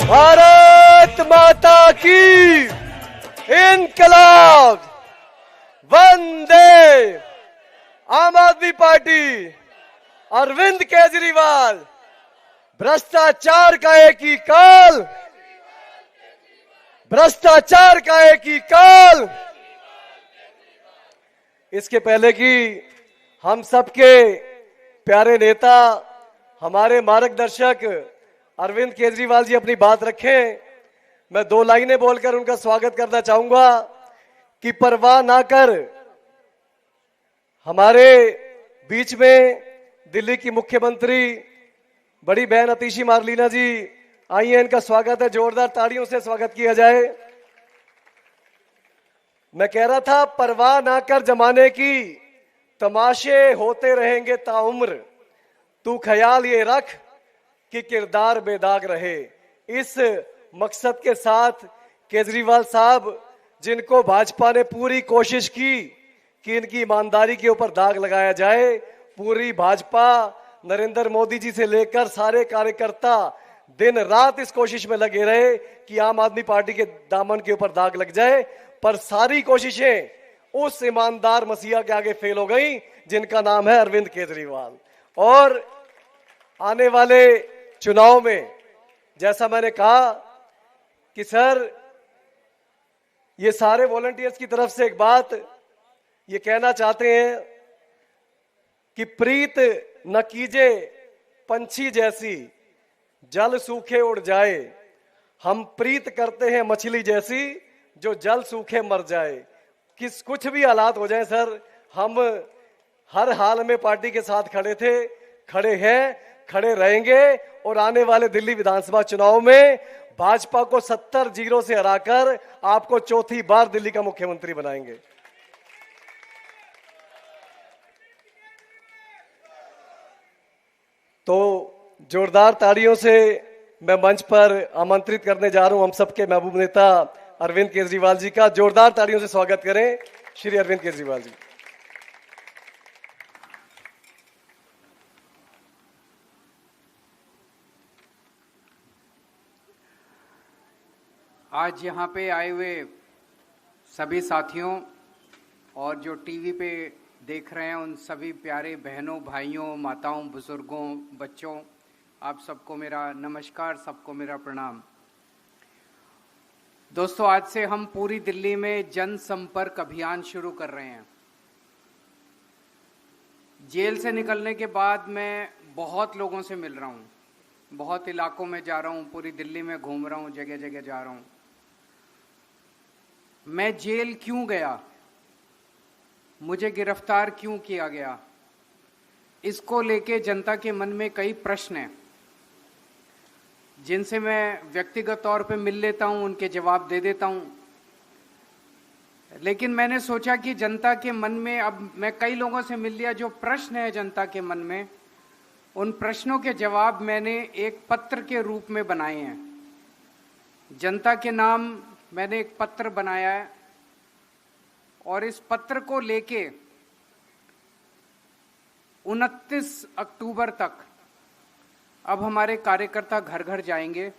भारत माता की इनकलाब, वंदे। आम आदमी पार्टी, अरविंद केजरीवाल, भ्रष्टाचार का एक ही काल, भ्रष्टाचार का एक ही काल। इसके पहले कि हम सबके प्यारे नेता, हमारे मार्गदर्शक अरविंद केजरीवाल जी अपनी बात रखें, मैं दो लाइनें बोलकर उनका स्वागत करना चाहूंगा कि परवाह ना कर। हमारे बीच में दिल्ली की मुख्यमंत्री बड़ी बहन अतिशी मारलीना जी आई हैं, इनका स्वागत है, जोरदार तालियों से स्वागत किया जाए। मैं कह रहा था, परवाह ना कर जमाने की, तमाशे होते रहेंगे ताउम्र, तू ख्याल ये रख कि किरदार बेदाग रहे। इस मकसद के साथ केजरीवाल साहब, जिनको भाजपा ने पूरी कोशिश की कि इनकी ईमानदारी के ऊपर दाग लगाया जाए, पूरी भाजपा नरेंद्र मोदी जी से लेकर सारे कार्यकर्ता दिन रात इस कोशिश में लगे रहे कि आम आदमी पार्टी के दामन के ऊपर दाग लग जाए, पर सारी कोशिशें उस ईमानदार मसीहा के आगे फेल हो गई जिनका नाम है अरविंद केजरीवाल। और आने वाले चुनाव में, जैसा मैंने कहा कि सर, ये सारे वॉलंटियर्स की तरफ से एक बात ये कहना चाहते हैं कि प्रीत न कीजे पंछी जैसी, जल सूखे उड़ जाए। हम प्रीत करते हैं मछली जैसी, जो जल सूखे मर जाए। कुछ भी हालात हो जाए सर, हम हर हाल में पार्टी के साथ खड़े थे, खड़े हैं, खड़े रहेंगे। और आने वाले दिल्ली विधानसभा चुनाव में भाजपा को 70-0 से हराकर आपको चौथी बार दिल्ली का मुख्यमंत्री बनाएंगे। तो जोरदार तालियों से मैं मंच पर आमंत्रित करने जा रहा हूं हम सबके महबूब नेता अरविंद केजरीवाल जी का। जोरदार तालियों से स्वागत करें श्री अरविंद केजरीवाल जी। आज यहाँ पे आए हुए सभी साथियों और जो टीवी पे देख रहे हैं उन सभी प्यारे बहनों, भाइयों, माताओं, बुजुर्गों, बच्चों, आप सबको मेरा नमस्कार, सबको मेरा प्रणाम। दोस्तों, आज से हम पूरी दिल्ली में जनसंपर्क अभियान शुरू कर रहे हैं। जेल से निकलने के बाद मैं बहुत लोगों से मिल रहा हूँ, बहुत इलाकों में जा रहा हूँ, पूरी दिल्ली में घूम रहा हूँ, जगह जगह जा रहा हूँ। मैं जेल क्यों गया, मुझे गिरफ्तार क्यों किया गया, इसको लेके जनता के मन में कई प्रश्न हैं, जिनसे मैं व्यक्तिगत तौर पे मिल लेता हूं, उनके जवाब दे देता हूं। लेकिन मैंने सोचा कि जनता के मन में, अब मैं कई लोगों से मिल लिया, जो प्रश्न है जनता के मन में, उन प्रश्नों के जवाब मैंने एक पत्र के रूप में बनाए हैं। जनता के नाम मैंने एक पत्र बनाया है और इस पत्र को लेके 29 अक्टूबर तक अब हमारे कार्यकर्ता घर घर जाएंगे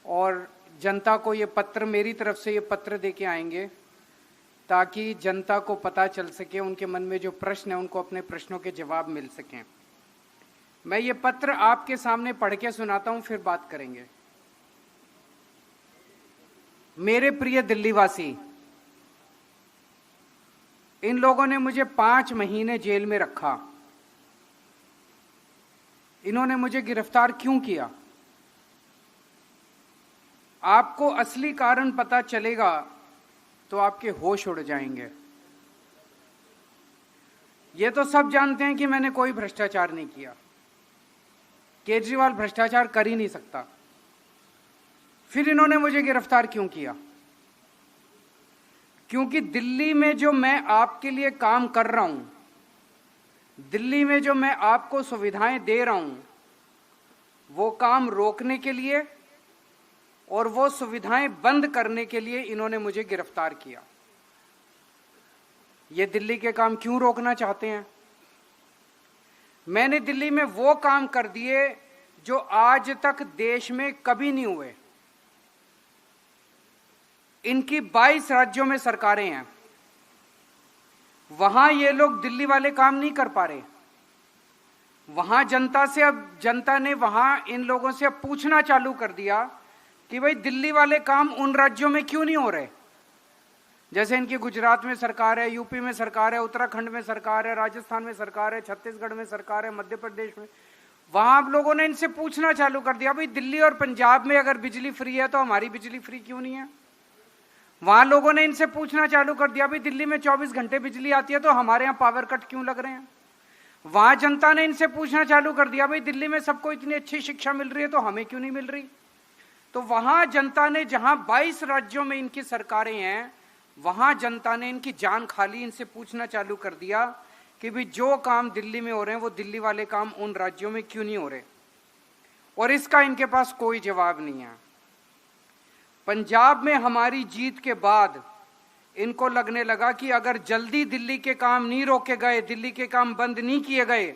और जनता को ये पत्र, मेरी तरफ से ये पत्र देके आएंगे, ताकि जनता को पता चल सके, उनके मन में जो प्रश्न है उनको अपने प्रश्नों के जवाब मिल सकें। मैं ये पत्र आपके सामने पढ़ के सुनाता हूं, फिर बात करेंगे। मेरे प्रिय दिल्लीवासी, इन लोगों ने मुझे 5 महीने जेल में रखा। इन्होंने मुझे गिरफ्तार क्यों किया? आपको असली कारण पता चलेगा तो आपके होश उड़ जाएंगे। ये तो सब जानते हैं कि मैंने कोई भ्रष्टाचार नहीं किया, केजरीवाल भ्रष्टाचार कर ही नहीं सकता। फिर इन्होंने मुझे गिरफ्तार क्यों किया? क्योंकि दिल्ली में जो मैं आपके लिए काम कर रहा हूं, दिल्ली में जो मैं आपको सुविधाएं दे रहा हूं, वो काम रोकने के लिए और वो सुविधाएं बंद करने के लिए इन्होंने मुझे गिरफ्तार किया। ये दिल्ली के काम क्यों रोकना चाहते हैं? मैंने दिल्ली में वो काम कर दिए जो आज तक देश में कभी नहीं हुए। इनकी 22 राज्यों में सरकारें हैं, वहां ये लोग दिल्ली वाले काम नहीं कर पा रहे। वहां जनता ने वहां इन लोगों से अब पूछना चालू कर दिया कि भाई दिल्ली वाले काम उन राज्यों में क्यों नहीं हो रहे। जैसे इनकी गुजरात में सरकार है, यूपी में सरकार है, उत्तराखंड में सरकार है, राजस्थान में सरकार है, छत्तीसगढ़ में सरकार है, मध्य प्रदेश में। वहां आप लोगों ने इनसे पूछना चालू कर दिया भाई दिल्ली और पंजाब में अगर बिजली फ्री है तो हमारी बिजली फ्री क्यों नहीं है। वहां लोगों ने इनसे पूछना चालू कर दिया भाई दिल्ली में 24 घंटे बिजली आती है तो हमारे यहाँ पावर कट क्यों लग रहे हैं। वहां जनता ने इनसे पूछना चालू कर दिया भाई दिल्ली में सबको इतनी अच्छी शिक्षा मिल रही है तो हमें क्यों नहीं मिल रही। तो वहां जनता ने, जहां 22 राज्यों में इनकी सरकारें हैं, वहां जनता ने इनकी जान खा ली, इनसे पूछना चालू कर दिया कि भाई जो काम दिल्ली में हो रहे हैं वो दिल्ली वाले काम उन राज्यों में क्यों नहीं हो रहे। और इसका इनके पास कोई जवाब नहीं है। पंजाब में हमारी जीत के बाद इनको लगने लगा कि अगर जल्दी दिल्ली के काम नहीं रोके गए, दिल्ली के काम बंद नहीं किए गए,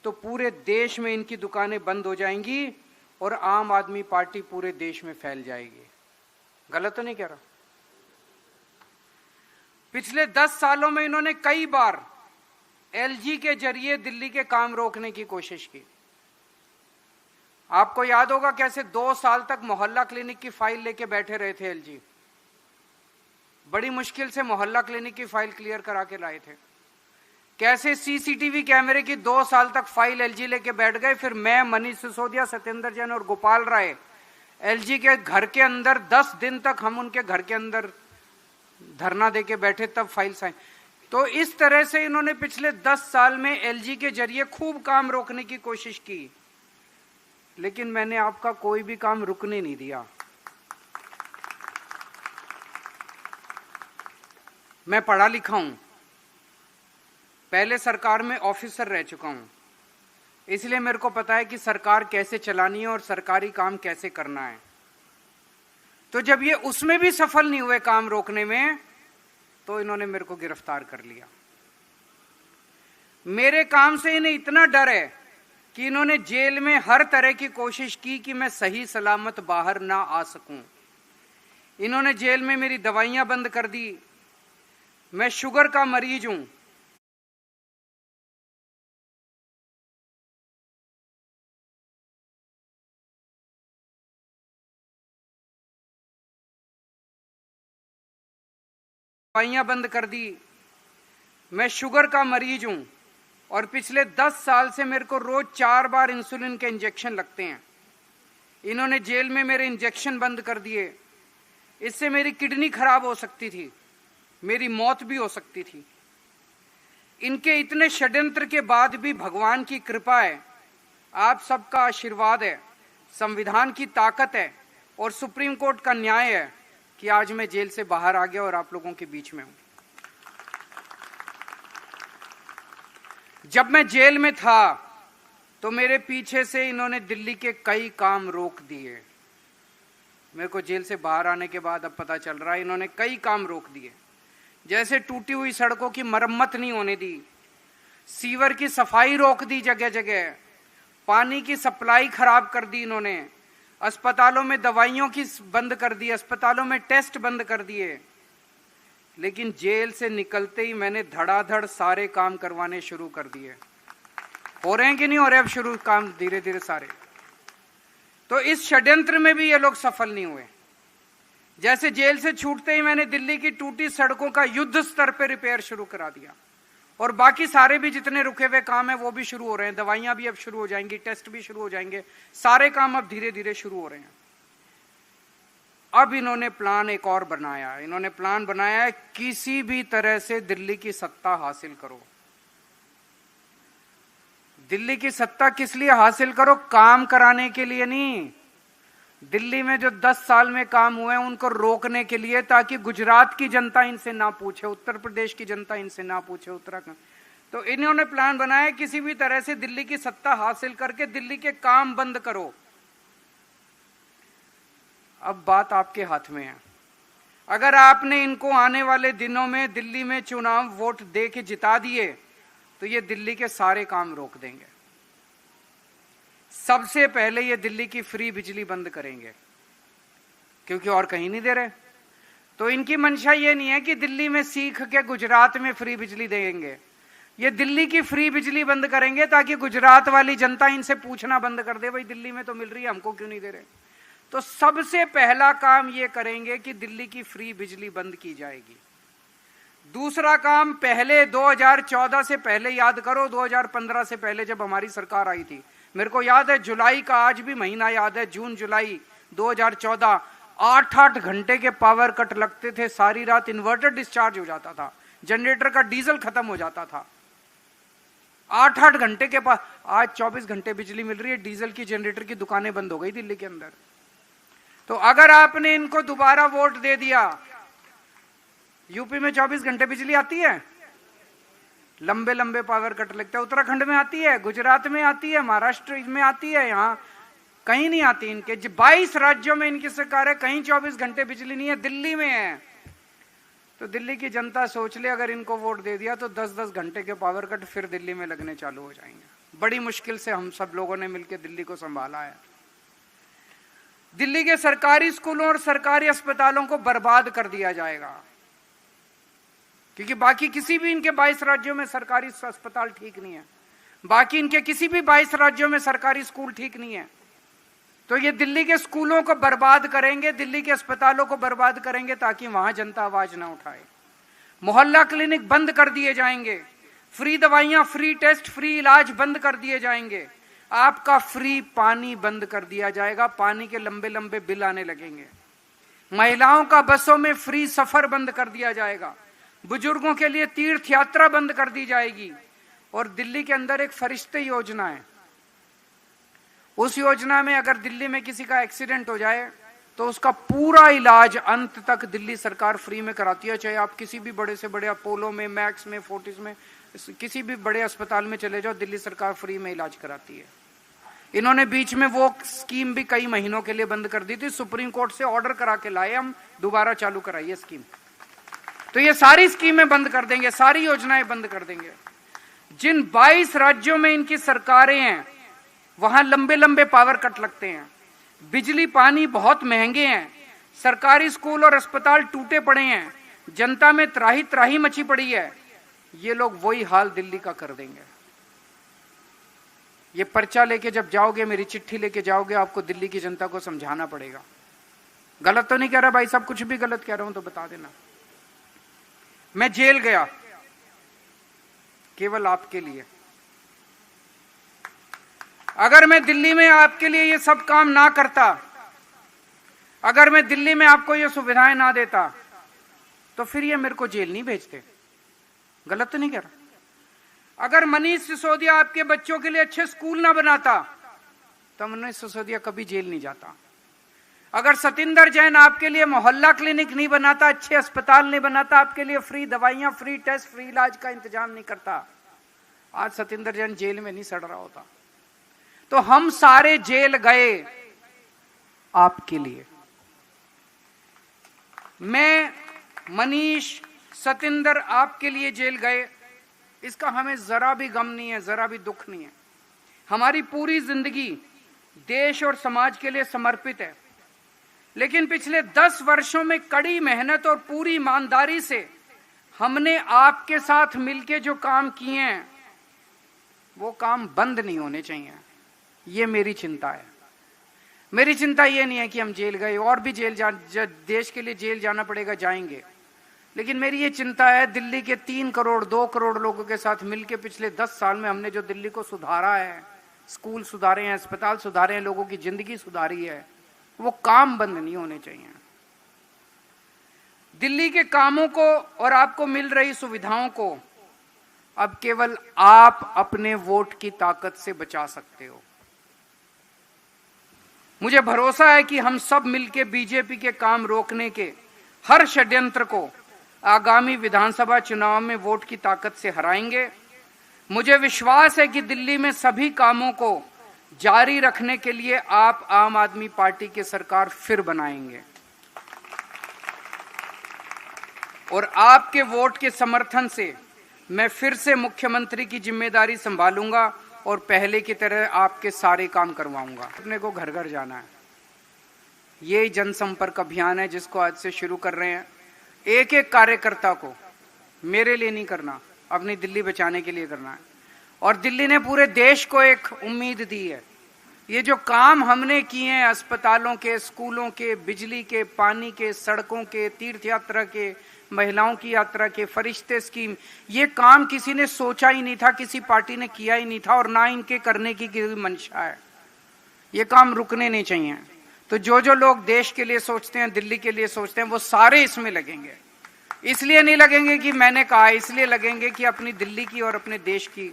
तो पूरे देश में इनकी दुकानें बंद हो जाएंगी और आम आदमी पार्टी पूरे देश में फैल जाएगी। गलत तो नहीं कह रहा। पिछले 10 सालों में इन्होंने कई बार एलजी के जरिए दिल्ली के काम रोकने की कोशिश की। आपको याद होगा कैसे 2 साल तक मोहल्ला क्लिनिक की फाइल लेके बैठे रहे थे एलजी। बड़ी मुश्किल से मोहल्ला क्लिनिक की फाइल क्लियर करा के लाए थे। कैसे सीसीटीवी कैमरे की 2 साल तक फाइल एलजी लेके बैठ गए। फिर मैं, मनीष सिसोदिया, सत्येंद्र जैन और गोपाल राय एलजी के घर के अंदर 10 दिन तक हम उनके घर के अंदर धरना देके बैठे, तब फाइल साइन। तो इस तरह से इन्होंने पिछले 10 साल में एलजी के जरिए खूब काम रोकने की कोशिश की, लेकिन मैंने आपका कोई भी काम रुकने नहीं दिया। मैं पढ़ा लिखा हूं, पहले सरकार में ऑफिसर रह चुका हूं, इसलिए मेरे को पता है कि सरकार कैसे चलानी है और सरकारी काम कैसे करना है। तो जब ये उसमें भी सफल नहीं हुए काम रोकने में, तो इन्होंने मेरे को गिरफ्तार कर लिया। मेरे काम से इन्हें इतना डर है कि इन्होंने जेल में हर तरह की कोशिश की कि मैं सही सलामत बाहर ना आ सकूं। इन्होंने जेल में मेरी दवाइयां बंद कर दी। मैं शुगर का मरीज हूं। दवाइयां बंद कर दी। मैं शुगर का मरीज हूं और पिछले 10 साल से मेरे को रोज 4 बार इंसुलिन के इंजेक्शन लगते हैं। इन्होंने जेल में मेरे इंजेक्शन बंद कर दिए। इससे मेरी किडनी खराब हो सकती थी, मेरी मौत भी हो सकती थी। इनके इतने षड्यंत्र के बाद भी भगवान की कृपा है, आप सबका आशीर्वाद है, संविधान की ताकत है और सुप्रीम कोर्ट का न्याय है कि आज मैं जेल से बाहर आ गया और आप लोगों के बीच में हूं। जब मैं जेल में था तो मेरे पीछे से इन्होंने दिल्ली के कई काम रोक दिए। मेरे को जेल से बाहर आने के बाद अब पता चल रहा है इन्होंने कई काम रोक दिए। जैसे टूटी हुई सड़कों की मरम्मत नहीं होने दी, सीवर की सफाई रोक दी जगह जगह, पानी की सप्लाई खराब कर दी इन्होंने, अस्पतालों में दवाइयों की बंद कर दी, अस्पतालों में टेस्ट बंद कर दिए। लेकिन जेल से निकलते ही मैंने धड़ाधड़ सारे काम करवाने शुरू कर दिए। हो रहे हैं कि नहीं हो रहे अब शुरू काम धीरे धीरे सारे। तो इस षड्यंत्र में भी ये लोग सफल नहीं हुए। जैसे जेल से छूटते ही मैंने दिल्ली की टूटी सड़कों का युद्ध स्तर पर रिपेयर शुरू करा दिया और बाकी सारे भी जितने रुके हुए काम है वो भी शुरू हो रहे हैं। दवाइयां भी अब शुरू हो जाएंगी, टेस्ट भी शुरू हो जाएंगे, सारे काम अब धीरे धीरे शुरू हो रहे हैं। अब इन्होंने प्लान एक और बनाया। इन्होंने प्लान बनाया है किसी भी तरह से दिल्ली की सत्ता हासिल करो। दिल्ली की सत्ता किस लिए हासिल करो? काम कराने के लिए नहीं। दिल्ली में जो 10 साल में काम हुए हैं उनको रोकने के लिए, ताकि गुजरात की जनता इनसे ना पूछे, उत्तर प्रदेश की जनता इनसे ना पूछे, उत्तराखंड। तो इन्होंने प्लान बनाया किसी भी तरह से दिल्ली की सत्ता हासिल करके दिल्ली के काम बंद करो। अब बात आपके हाथ में है। अगर आपने इनको आने वाले दिनों में दिल्ली में चुनाव वोट दे के जिता दिए तो ये दिल्ली के सारे काम रोक देंगे। सबसे पहले ये दिल्ली की फ्री बिजली बंद करेंगे, क्योंकि और कहीं नहीं दे रहे। तो इनकी मंशा ये नहीं है कि दिल्ली में सीख के गुजरात में फ्री बिजली देंगे। ये दिल्ली की फ्री बिजली बंद करेंगे ताकि गुजरात वाली जनता इनसे पूछना बंद कर दे, भाई दिल्ली में तो मिल रही है, हमको क्यों नहीं दे रहे। तो सबसे पहला काम ये करेंगे कि दिल्ली की फ्री बिजली बंद की जाएगी। दूसरा काम, पहले 2014 से पहले याद करो, 2015 से पहले जब हमारी सरकार आई थी, मेरे को याद है जुलाई का आज भी महीना याद है, जून जुलाई 2014, 8-8 घंटे के पावर कट लगते थे, सारी रात इन्वर्टर डिस्चार्ज हो जाता था, जनरेटर का डीजल खत्म हो जाता था। 8-8 घंटे के पास, आज 24 घंटे बिजली मिल रही है। डीजल की जनरेटर की दुकानें बंद हो गई दिल्ली के अंदर। तो अगर आपने इनको दोबारा वोट दे दिया, यूपी में 24 घंटे बिजली आती है, लंबे लंबे पावर कट लगते हैं। उत्तराखंड में आती है, गुजरात में आती है, महाराष्ट्र में आती है, यहां कहीं नहीं आती। इनके 22 राज्यों में इनकी सरकार है, कहीं 24 घंटे बिजली नहीं है, दिल्ली में है। तो दिल्ली की जनता सोच ले, अगर इनको वोट दे दिया तो 10-10 घंटे के पावर कट फिर दिल्ली में लगने चालू हो जाएंगे। बड़ी मुश्किल से हम सब लोगों ने मिलकर दिल्ली को संभाला है। दिल्ली के सरकारी स्कूलों और सरकारी अस्पतालों को बर्बाद कर दिया जाएगा, क्योंकि बाकी किसी भी इनके 22 राज्यों में सरकारी अस्पताल ठीक नहीं है, बाकी इनके किसी भी 22 राज्यों में सरकारी स्कूल ठीक नहीं है। तो ये दिल्ली के स्कूलों को बर्बाद करेंगे, दिल्ली के अस्पतालों को बर्बाद करेंगे ताकि वहां जनता आवाज ना उठाए। मोहल्ला क्लिनिक बंद कर दिए जाएंगे, फ्री दवाइयां, फ्री टेस्ट, फ्री इलाज बंद कर दिए जाएंगे। आपका फ्री पानी बंद कर दिया जाएगा, पानी के लंबे लंबे बिल आने लगेंगे। महिलाओं का बसों में फ्री सफर बंद कर दिया जाएगा, बुजुर्गों के लिए तीर्थ यात्रा बंद कर दी जाएगी। और दिल्ली के अंदर एक फरिश्ते योजना है, उस योजना में अगर दिल्ली में किसी का एक्सीडेंट हो जाए तो उसका पूरा इलाज अंत तक दिल्ली सरकार फ्री में कराती है। चाहे आप किसी भी बड़े से बड़े अपोलो में, मैक्स में, फोर्टिस में, किसी भी बड़े अस्पताल में चले जाओ, दिल्ली सरकार फ्री में इलाज कराती है। इन्होंने बीच में वो स्कीम भी कई महीनों के लिए बंद कर दी थी, सुप्रीम कोर्ट से ऑर्डर करा के लाए हम, दोबारा चालू कराइए स्कीम। तो ये सारी स्कीमें बंद कर देंगे, सारी योजनाएं बंद कर देंगे। जिन 22 राज्यों में इनकी सरकारें हैं वहां लंबे लंबे पावर कट लगते हैं, बिजली पानी बहुत महंगे हैं, सरकारी स्कूल और अस्पताल टूटे पड़े हैं, जनता में त्राही त्राही मची पड़ी है। ये लोग वही हाल दिल्ली का कर देंगे। ये पर्चा लेके जब जाओगे, मेरी चिट्ठी लेके जाओगे, आपको दिल्ली की जनता को समझाना पड़ेगा। गलत तो नहीं कह रहा भाई साहब, कुछ भी गलत कह रहा हूं तो बता देना। मैं जेल गया केवल आपके लिए। अगर मैं दिल्ली में आपके लिए ये सब काम ना करता, अगर मैं दिल्ली में आपको ये सुविधाएं ना देता, तो फिर ये मेरे को जेल नहीं भेजते। गलत तो नहीं कह रहा। अगर मनीष सिसोदिया आपके बच्चों के लिए अच्छे स्कूल ना बनाता तो मनीष सिसोदिया कभी जेल नहीं जाता। अगर सतिंदर जैन आपके लिए मोहल्ला क्लिनिक नहीं बनाता, अच्छे अस्पताल नहीं बनाता, आपके लिए फ्री दवाइयां, फ्री टेस्ट, फ्री इलाज का इंतजाम नहीं करता, आज सतिंदर जैन जेल में नहीं सड़ रहा होता। तो हम सारे जेल गए आपके लिए। मैं, मनीष, सतिंदर आपके लिए जेल गए, इसका हमें जरा भी गम नहीं है, जरा भी दुख नहीं है। हमारी पूरी जिंदगी देश और समाज के लिए समर्पित है। लेकिन पिछले 10 वर्षों में कड़ी मेहनत और पूरी ईमानदारी से हमने आपके साथ मिलके जो काम किए हैं वो काम बंद नहीं होने चाहिए। ये मेरी चिंता है। मेरी चिंता ये नहीं है कि हम जेल गए, और भी देश के लिए जेल जाना पड़ेगा, जाएंगे। लेकिन मेरी ये चिंता है, दिल्ली के 3 करोड़ 2 करोड़ लोगों के साथ मिलके पिछले 10 साल में हमने जो दिल्ली को सुधारा है, स्कूल सुधारे हैं, अस्पताल सुधारे हैं, लोगों की जिंदगी सुधारी है, वो काम बंद नहीं होने चाहिए। दिल्ली के कामों को और आपको मिल रही सुविधाओं को अब केवल आप अपने वोट की ताकत से बचा सकते हो। मुझे भरोसा है कि हम सब मिलके बीजेपी के काम रोकने के हर षड्यंत्र को आगामी विधानसभा चुनाव में वोट की ताकत से हराएंगे। मुझे विश्वास है कि दिल्ली में सभी कामों को जारी रखने के लिए आप आम आदमी पार्टी की सरकार फिर बनाएंगे और आपके वोट के समर्थन से मैं फिर से मुख्यमंत्री की जिम्मेदारी संभालूंगा और पहले की तरह आपके सारे काम करवाऊंगा। अपने को घर घर जाना है। ये जनसंपर्क अभियान है जिसको आज से शुरू कर रहे हैं। एक एक कार्यकर्ता को मेरे लिए नहीं करना, अपनी दिल्ली बचाने के लिए करना है। और दिल्ली ने पूरे देश को एक उम्मीद दी है। ये जो काम हमने किए हैं, अस्पतालों के, स्कूलों के, बिजली के, पानी के, सड़कों के, तीर्थ यात्रा के, महिलाओं की यात्रा के, फरिश्ते स्कीम, ये काम किसी ने सोचा ही नहीं था, किसी पार्टी ने किया ही नहीं था, और ना इनके करने की कोई मंशा है। ये काम रुकने नहीं चाहिए। तो जो जो लोग देश के लिए सोचते हैं, दिल्ली के लिए सोचते हैं, वो सारे इसमें लगेंगे। इसलिए नहीं लगेंगे कि मैंने कहा, इसलिए लगेंगे कि अपनी दिल्ली की और अपने देश की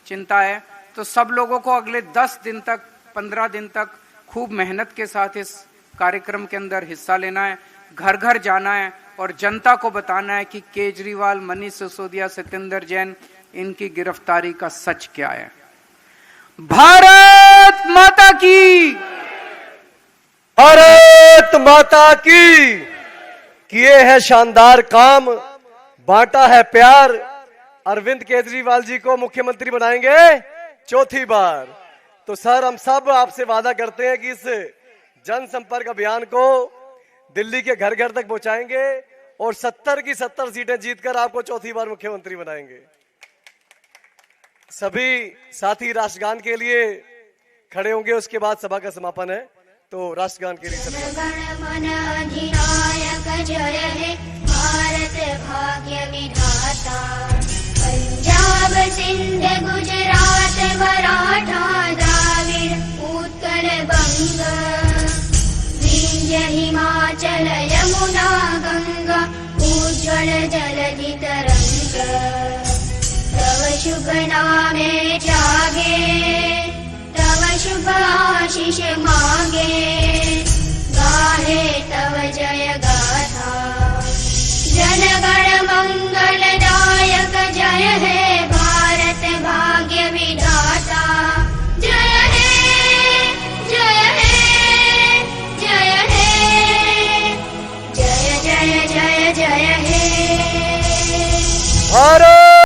चिंता है। तो सब लोगों को अगले 10 दिन तक, 15 दिन तक खूब मेहनत के साथ इस कार्यक्रम के अंदर हिस्सा लेना है, घर घर जाना है और जनता को बताना है कि केजरीवाल, मनीष सिसोदिया, सत्येंद्र जैन, इनकी गिरफ्तारी का सच क्या है। भारत माता की, भारत माता की। किए हैं शानदार काम, बांटा है प्यार। अरविंद केजरीवाल जी को मुख्यमंत्री बनाएंगे 4थी बार। तो सर, हम सब आपसे वादा करते हैं कि इस जनसंपर्क अभियान को दिल्ली के घर घर तक पहुंचाएंगे और 70 की 70 सीटें जीतकर आपको 4थी बार मुख्यमंत्री बनाएंगे। सभी साथी राष्ट्रगान के लिए खड़े होंगे, उसके बाद सभा का समापन है। तो राष्ट्रगान के लिए जय हे भारत भाग्य विधाता, पंजाब सिंध गुजरात मराठा द्राविड़ उत्कल बंग, विंध्य हिमाचल यमुना गंगा, उज्ज्वल जलधि तरंग, तव शुभ नामे जागे, तव शुभ आशीष मांगे, गाहे तव जय गाथा, जनगण मंगलदायक जय हे भारत भाग्य विधाता, जय हे जय हे जय हे जय जय जय जय हे भारत